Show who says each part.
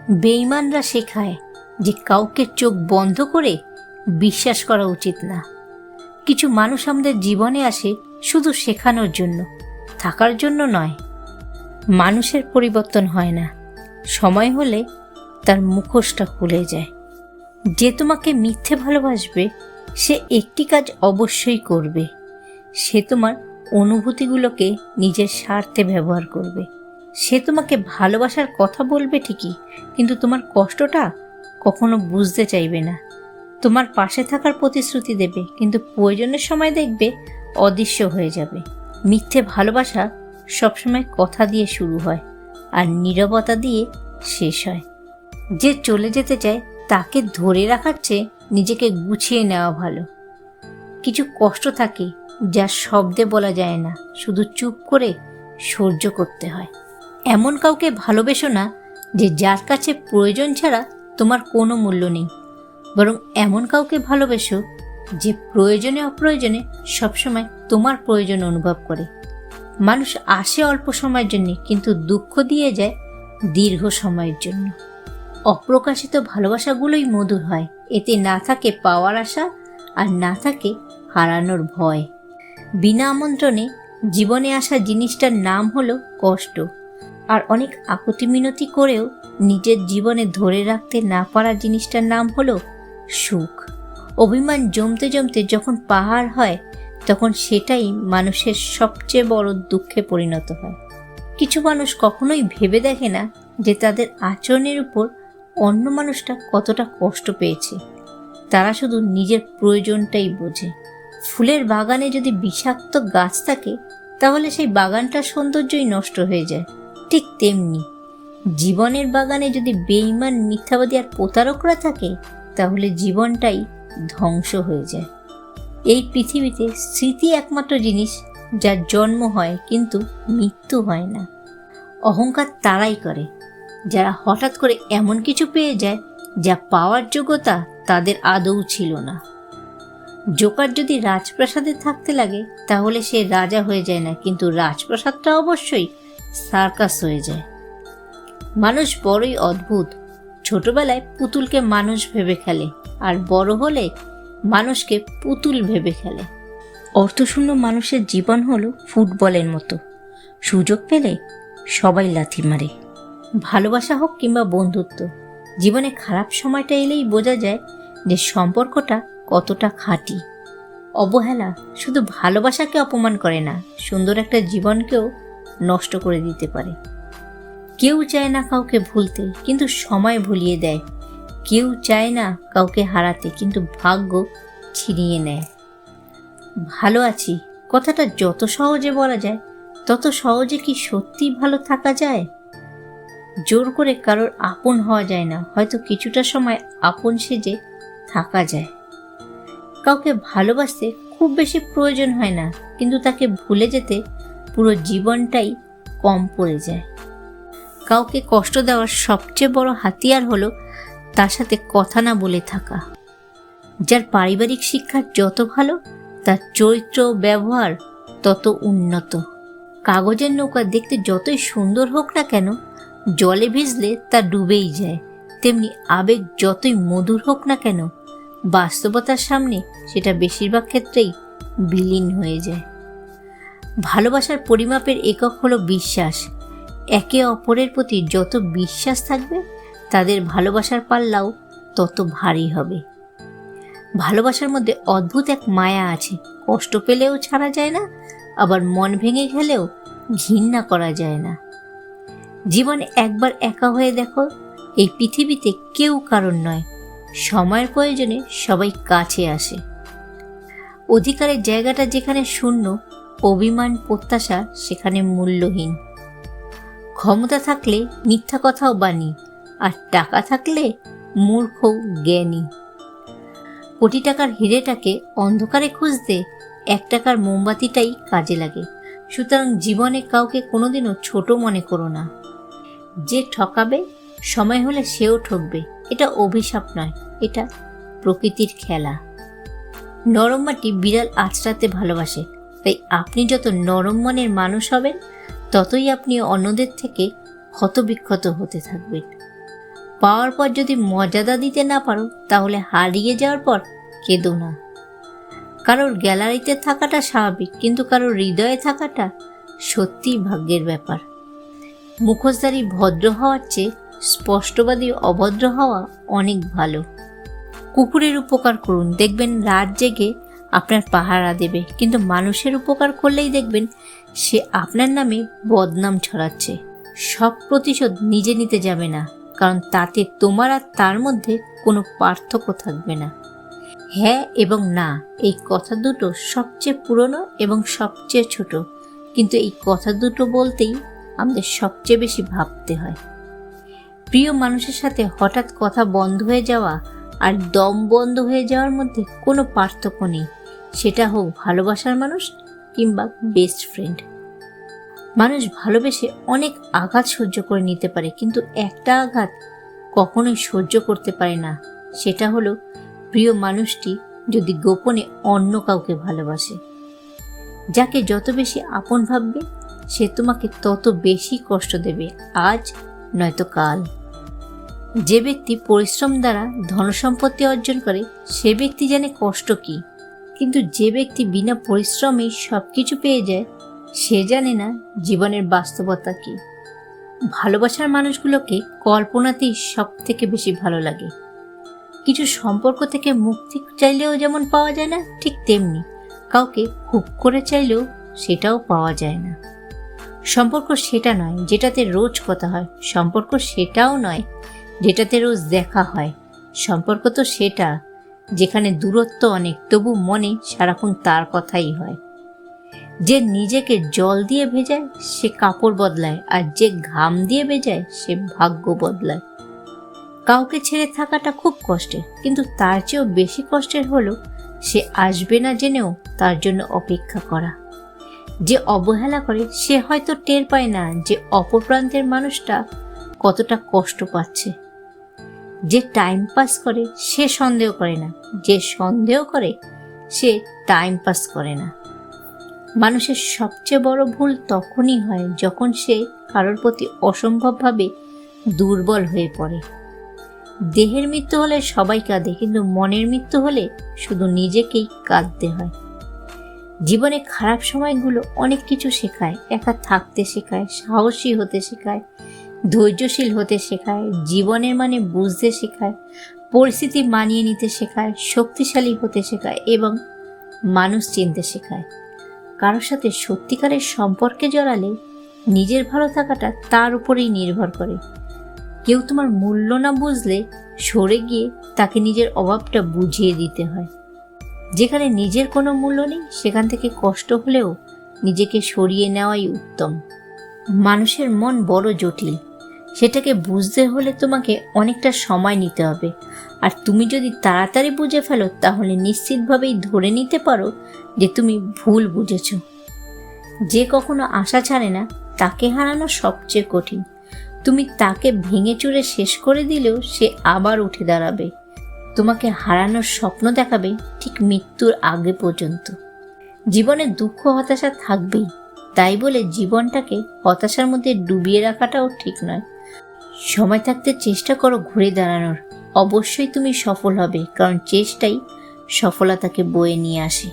Speaker 1: বেঈমানরা শেখায় যে কাউকে চোখ বন্ধ করে বিশ্বাস করা উচিত না। কিছু মানুষ আমাদের জীবনে আসে শুধু শেখানোর জন্য, থাকার জন্য নয়। মানুষের পরিবর্তন হয় না, সময় হলে তার মুখোশটা খুলে যায়। যে তোমাকে মিথ্যে ভালোবাসবে সে একটি কাজ অবশ্যই করবে, সে তোমার অনুভূতিগুলোকে নিজের স্বার্থে ব্যবহার করবে। সে তোমাকে ভালোবাসার কথা বলবে ঠিকই, কিন্তু তোমার কষ্টটা কখনো বুঝতে চাইবে না। তোমার পাশে থাকার প্রতিশ্রুতি দেবে, কিন্তু প্রয়োজনের সময় দেখবে অদৃশ্য হয়ে যাবে। মিথ্যে ভালোবাসা সবসময় কথা দিয়ে শুরু হয় আর নীরবতা দিয়ে শেষ হয়। যে চলে যেতে চায় তাকে ধরে রাখার চেয়ে নিজেকে গুছিয়ে নেওয়া ভালো। কিছু কষ্ট থাকে যা শব্দে বলা যায় না, শুধু চুপ করে সহ্য করতে হয়। এমন কাউকে ভালোবেসো না যে যার কাছে প্রয়োজন ছাড়া তোমার কোনো মূল্য নেই, বরং এমন কাউকে ভালোবেসো যে প্রয়োজনে অপ্রয়োজনে সবসময় তোমার প্রয়োজন অনুভব করে। মানুষ আসে অল্প সময়ের জন্য, কিন্তু দুঃখ দিয়ে যায় দীর্ঘ সময়ের জন্য। অপ্রকাশিত ভালোবাসাগুলোই মধুর হয়, এতে না থাকে পাওয়ার আশা আর না থাকে হারানোর ভয়। বিনা আমন্ত্রণে জীবনে আসা জিনিসটার নাম হলো কষ্ট, আর অনেক আকুতি মিনতি করেও নিজের জীবনে ধরে রাখতে না পারা জিনিসটার নাম হলো সুখ। অভিমান জমতে জমতে যখন পাহাড় হয়, তখন সেটাই মানুষের সবচেয়ে বড় দুঃখে পরিণত হয়। কিছু মানুষ কখনোই ভেবে দেখে না যে তাদের আচরণের উপর অন্য মানুষটা কতটা কষ্ট পেয়েছে। তারা শুধু নিজের প্রয়োজনটাই বোঝে। ফুলের বাগানে যদি বিষাক্ত গাছ থাকে, তাহলে সেই বাগানটার সৌন্দর্যই নষ্ট হয়ে যায়। ঠিক তেমনি জীবনের বাগানে যদি বেঈমান, মিথ্যাবাদী আর প্রতারকরা থাকে, তাহলে জীবনটাই ধ্বংস হয়ে যায়। এই পৃথিবীতে স্মৃতি একমাত্র জিনিস যার জন্ম হয় কিন্তু মৃত্যু হয় না। অহংকার তারাই করে যারা হঠাৎ করে এমন কিছু পেয়ে যায় যা পাওয়ার যোগ্যতা তাদের আদৌ ছিল না। জোকার যদি রাজপ্রাসাদে থাকতে লাগে, তাহলে সে রাজা হয়ে যায় না, কিন্তু রাজপ্রাসাদটা অবশ্যই সার্কাস হয়ে যায়। মানুষ বড়ই অদ্ভুত। ছোটবেলায় পুতুলকে মানুষ ভেবে খেলে, আর বড় হলে মানুষকে পুতুল ভেবে খেলে। অর্থশূন্য মানুষের জীবন হলো ফুটবলের মতো, সুযোগ পেলে সবাই লাথি মারে। ভালোবাসা হোক কিংবা বন্ধুত্ব, জীবনে খারাপ সময়টা এলেই বোঝা যায় যে সম্পর্কটা কতটা খাঁটি। অবহেলা শুধু ভালোবাসাকে অপমান করে না, সুন্দর একটা জীবনকেও নষ্ট করে দিতে পারে। কেউ চায় না কাউকে ভুলতে, কিন্তু সময় ভুলিয়ে দেয়। কেউ চায় না কাউকে হারাতে, কিন্তু ভাগ্য ছিনিয়ে নেয়। ভালো আছি কথাটা যত সহজে বলা যায়, তত সহজে কি সত্যি ভালো থাকা যায়? জোর করে কারোর আপন হওয়া যায় না, হয়তো কিছুটা সময় আপন সেজে থাকা যায়। কাউকে ভালোবাসতে খুব বেশি প্রয়োজন হয় না, কিন্তু তাকে ভুলে যেতে পুরো জীবনটাই কম পড়ে যায়। কাউকে কষ্ট দেওয়ার সবচেয়ে বড় হাতিয়ার হলো তার সাথে কথা না বলে থাকা। যার পারিবারিক শিক্ষা যত ভালো, তার চরিত্র ব্যবহার তত উন্নত। কাগজের নৌকা দেখতে যতই সুন্দর হোক না কেন, জলে ভিজলে তা ডুবেই যায়। তেমনি আবেগ যতই মধুর হোক না কেন, বাস্তবতার সামনে সেটা বেশিরভাগ ক্ষেত্রেই বিলীন হয়ে যায়। ভালোবাসার পরিমাপের একক হলো বিশ্বাস। একে অপরের প্রতি যত বিশ্বাস থাকবে, তাদের ভালোবাসার পাল্লাও তত ভারী হবে। ভালোবাসার মধ্যে অদ্ভুত এক মায়া আছে, কষ্ট পেলেও ছাড়া যায় না, আবার মন ভেঙে গেলেও ঘৃণা করা যায় না। জীবনে একবার একা হয়ে দেখো, এই পৃথিবীতে কেউ কারণ নয়, সময়ের প্রয়োজনে সবাই কাছে আসে। অধিকারের জায়গাটা যেখানে শূন্য, অভিমান প্রত্যাশা সেখানে মূল্যহীন। ক্ষমতা থাকলে মিথ্যা কথাও বাণী, আর টাকা থাকলে মূর্খ জ্ঞানী। কোটি টাকার হিরেটাকে অন্ধকারে খুঁজতে 1 টাকার মোমবাতিটাই কাজে লাগে। সুতরাং জীবনে কাউকে কোনোদিনও ছোট মনে করো না। যে ঠকাবে, সময় হলে সেও ঠকবে। এটা অভিশাপ নয়, এটা প্রকৃতির খেলা। নরম মাটি বিড়াল আঁচড়াতে ভালোবাসে, তাই আপনি যত নরম মনের মানুষ হবেন, ততই আপনি অন্যদের থেকে ক্ষতবিক্ষত হতে থাকবেন। পাওয়ার পর যদি মর্যাদা দিতে না পারো তাহলে হারিয়ে যাওয়ার পর কেঁদো না। কারোর গ্যালারিতে থাকাটা স্বাভাবিক, কিন্তু কারোর হৃদয়ে থাকাটা সত্যিই ভাগ্যের ব্যাপার। মুখোশধারী ভদ্র হওয়ার চেয়ে স্পষ্টবাদী অভদ্র হওয়া অনেক ভালো। কুকুরের উপকার করুন, দেখবেন রাত জেগে আপনার পাহারা দেবে, কিন্তু মানুষের উপকার করলেই দেখবেন সে আপনার নামে বদনাম ছড়াচ্ছে। সব প্রতিশোধ নিজে নিতে যাবে না, কারণ তাতে তোমার আর তার মধ্যে কোনো পার্থক্য থাকবে না। হ্যাঁ এবং না, এই কথা দুটো সবচেয়ে পুরনো এবং সবচেয়ে ছোট, কিন্তু এই কথা দুটো বলতেই আমাদের সবচেয়ে বেশি ভাবতে হয়। প্রিয় মানুষের সাথে হঠাৎ কথা বন্ধ হয়ে যাওয়া আর দম বন্ধ হয়ে যাওয়ার মধ্যে কোনো পার্থক্য নেই, সেটা হোক ভালোবাসার মানুষ কিংবা বেস্ট ফ্রেন্ড। মানুষ ভালোবেসে অনেক আঘাত সহ্য করে নিতে পারে, কিন্তু একটা আঘাত কখনোই সহ্য করতে পারে না, সেটা হলো প্রিয় মানুষটি যদি গোপনে অন্য কাউকে ভালোবাসে। যাকে যত বেশি আপন ভাববে সে তোমাকে তত বেশি কষ্ট দেবে, আজ নয়তো কাল। যে ব্যক্তি পরিশ্রম দ্বারা ধনসম্পত্তি অর্জন করে সে ব্যক্তি জানে কষ্ট কি, কিন্তু যে ব্যক্তি বিনা পরিশ্রমে সব কিছু পেয়ে যায় সে জানে না জীবনের বাস্তবতা কি। ভালোবাসার মানুষগুলোকে কল্পনাতেই সব থেকে বেশি ভালো লাগে। কিছু সম্পর্ক থেকে মুক্তি চাইলেও যেমন পাওয়া যায় না, ঠিক তেমনি কাউকে খুব করে চাইলেও সেটাও পাওয়া যায় না। সম্পর্ক সেটা নয় যেটাতে রোজ কথা হয়, সম্পর্ক সেটাও নয় যেটাতে রোজ দেখা হয়। সম্পর্ক তো সেটা যেখানে দূরত্ব অনেক, তবু মনে সারাক্ষণ তার কথাই হয়। যে নিজেকে জল দিয়ে ভেজায় সে কাপড় বদলায়, আর যে ঘাম দিয়ে ভেজায় সে ভাগ্য বদলায়। কাউকে ছেড়ে থাকাটা খুব কষ্টের, কিন্তু তার চেয়েও বেশি কষ্টের হলো সে আসবে না জেনেও তার জন্য অপেক্ষা করা। যে অবহেলা করে সে হয়তো টের পায় না যে অপর প্রান্তের মানুষটা কতটা কষ্ট পাচ্ছে। যে টাইম পাস করে সে সন্দেহ করে না, যে সন্দেহ করে সে টাইম পাস করে না। মানুষের সবচেয়ে বড় ভুল তখনই হয় যখন সে কারোর প্রতি অসম্ভবভাবে দুর্বল হয়ে পড়ে। দেহের মৃত্যু হলে সবাই কাঁদে, কিন্তু মনের মৃত্যু হলে শুধু নিজেকেই কাঁদতে হয়। জীবনে খারাপ সময়গুলো অনেক কিছু শেখায়। একা থাকতে শেখায়, সাহসী হতে শেখায়, ধৈর্যশীল হতে শেখায়, জীবনের মানে বুঝতে শেখায়, পরিস্থিতি মানিয়ে নিতে শেখায়, শক্তিশালী হতে শেখায় এবং মানুষ চিনতে শেখায়। কারোর সাথে সত্যিকারের সম্পর্কে জড়ালে নিজের ভালো থাকাটা তার উপরেই নির্ভর করে। কেউ তোমার মূল্য না বুঝলে সরে গিয়ে তাকে নিজের অভাবটা বুঝিয়ে দিতে হয়। যেখানে নিজের কোনো মূল্য নেই সেখান থেকে কষ্ট হলেও নিজেকে সরিয়ে নেওয়াই উত্তম। মানুষের মন বড় জটিল, সেটাকে বুঝতে হলে তোমাকে অনেকটা সময় নিতে হবে। আর তুমি যদি তাড়াতাড়ি বুঝে ফেলো তাহলে নিশ্চিতভাবেই ধরে নিতে পারো যে তুমি ভুল বুঝেছ। যে কখনো আশা ছাড়ে না তাকে হারানো সবচেয়ে কঠিন। তুমি তাকে ভেঙে চুরে শেষ করে দিলেও সে আবার উঠে দাঁড়াবে, তোমাকে হারানোর স্বপ্ন দেখাবে ঠিক মৃত্যুর আগে পর্যন্ত। জীবনে দুঃখ হতাশা থাকবেই, তাই বলে জীবনটাকে হতাশার মধ্যে ডুবিয়ে রাখাটাও ঠিক নয়। সময় থাকতে চেষ্টা করো ঘুরে দাঁড়ানোর। অবশ্যই তুমি সফল হবে, কারণ চেষ্টাই সফলতাকে বয়ে নিয়ে আসে।